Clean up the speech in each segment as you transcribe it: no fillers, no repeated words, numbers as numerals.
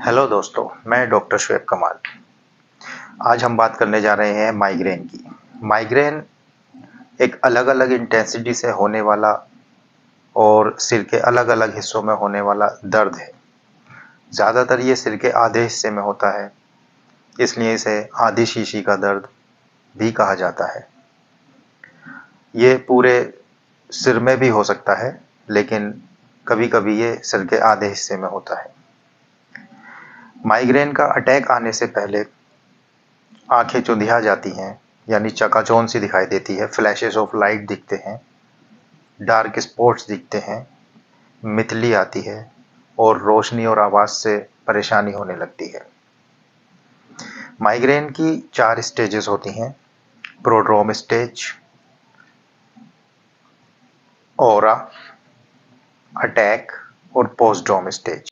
Hello दोस्तों, मैं doctor Shoaib कमाल। आज हम बात करने जा रहे हैं माइग्रेन की। माइग्रेन एक अलग-अलग इंटेंसिटी से होने वाला और सिर के अलग-अलग हिस्सों में होने वाला दर्द है। ज़्यादातर ये सिर के आधे हिस्से में होता है, इसलिए इसे आधी शीशी का दर्द भी कहा जाता है। ये पूरे सिर में भी हो सकता है, लेकिन कभी-कभी ये सिर के आधे हिस्से में होता है। माइग्रेन का अटैक आने से पहले आँखें चुंधिया जाती हैं, यानी चकाचौंध सी दिखाई देती है, फ्लैशेस ऑफ लाइट दिखते हैं, डार्क स्पॉट्स दिखते हैं, मितली आती है और रोशनी और आवाज़ से परेशानी होने लगती है। माइग्रेन की 4 स्टेजेस होती हैं: प्रोड्रोम स्टेज, ऑरा, अटैक और पोस्टड्रोम स्टेज।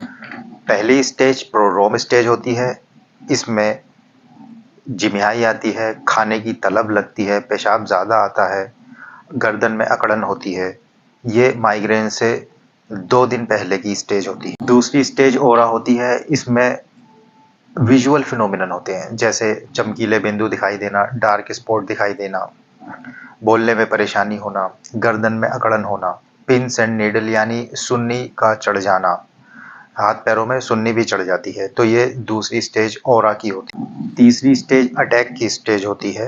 पहली स्टेज प्रोड्रोम स्टेज होती है। इसमें झिमियाई आती है, खाने की तलब लगती है, पेशाब ज़्यादा आता है, गर्दन में अकड़न होती है। ये माइग्रेन से 2 दिन पहले की स्टेज होती है। दूसरी स्टेज ओरा होती है। इसमें विजुअल फिनोमिनन होते हैं, जैसे चमकीले बिंदु दिखाई देना, डार्क स्पॉट दिखाई देना, बोलने में परेशानी होना, गर्दन में अकड़न होना, पिन्स एंड नीडल यानी सुन्नी का चढ़ जाना, हाथ पैरों में सुन्नी भी चढ़ जाती है। तो ये दूसरी स्टेज ओरा की होती है। तीसरी स्टेज अटैक की स्टेज होती है।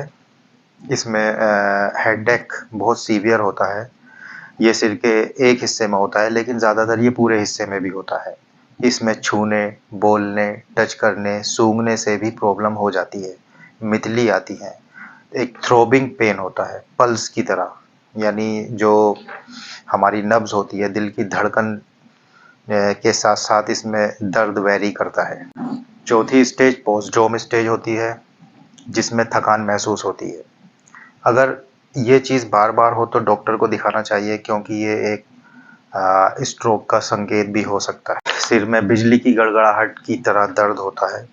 इसमें हेडेक बहुत सीवियर होता है। ये सिर के एक हिस्से में होता है, लेकिन ज़्यादातर ये पूरे हिस्से में भी होता है। इसमें छूने, बोलने, टच करने, सूंघने से भी प्रॉब्लम हो जाती है, मितली आती है। एक थ्रोबिंग पेन होता है, पल्स की तरह, यानी जो हमारी नब्ज़ होती है, दिल की धड़कन के साथ-साथ इसमें दर्द वैरी करता है। चौथी स्टेज पोस्टड्रोम स्टेज होती है, जिसमें थकान महसूस होती है। अगर ये चीज़ बार-बार हो तो डॉक्टर को दिखाना चाहिए, क्योंकि ये एक स्ट्रोक का संकेत भी हो सकता है। सिर में बिजली की गड़गड़ाहट की तरह दर्द होता है,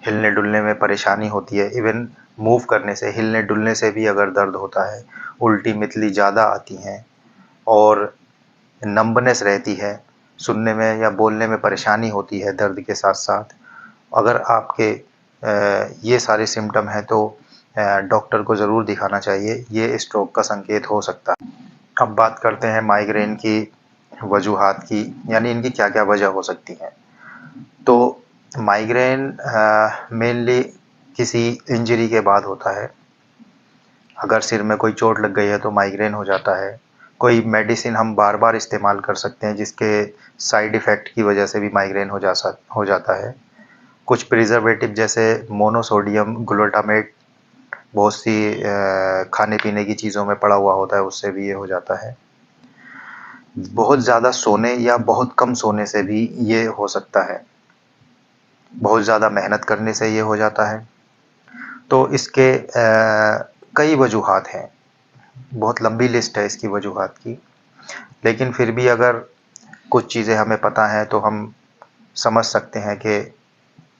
हिलने-डुलने में परेशानी होती है, इवन मूव करने से, हिलने-डुलने से भी अगर दर्द होता है, उल्टी मितली ज़्यादा आती हैं और नंबनेस रहती है, सुनने में या बोलने में परेशानी होती है दर्द के साथ-साथ। अगर आपके ये सारे सिम्पटम हैं तो डॉक्टर को ज़रूर दिखाना चाहिए, ये स्ट्रोक का संकेत हो सकता है। अब बात करते हैं माइग्रेन की वजूहात की, यानी इनकी क्या-क्या वजह हो सकती हैं। तो माइग्रेन मेनली किसी इंजरी के बाद होता है। अगर सिर में कोई चोट लग गई है तो माइग्रेन हो जाता है। कोई मेडिसिन हम बार-बार इस्तेमाल कर सकते हैं, जिसके साइड इफ़ेक्ट की वजह से भी माइग्रेन हो जाता है। कुछ प्रिजर्वेटिव जैसे मोनोसोडियम ग्लूटामेट बहुत सी खाने-पीने की चीज़ों में पड़ा हुआ होता है, उससे भी ये हो जाता है। बहुत ज़्यादा सोने या बहुत कम सोने से भी ये हो सकता है। बहुत ज़्यादा मेहनत करने से ये हो जाता है। तो इसके कई वजूहात हैं। बहुत लंबी लिस्ट है इसकी वजूहात की, लेकिन फिर भी अगर कुछ चीज़ें हमें पता हैं तो हम समझ सकते हैं कि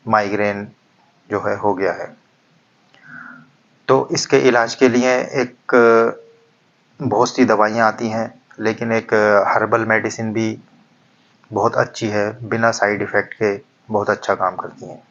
माइग्रेन जो है हो गया है। तो इसके इलाज के लिए एक बहुत सी दवाइयाँ आती हैं, लेकिन एक हर्बल मेडिसिन भी बहुत अच्छी है, बिना साइड इफ़ेक्ट के बहुत अच्छा काम करती हैं।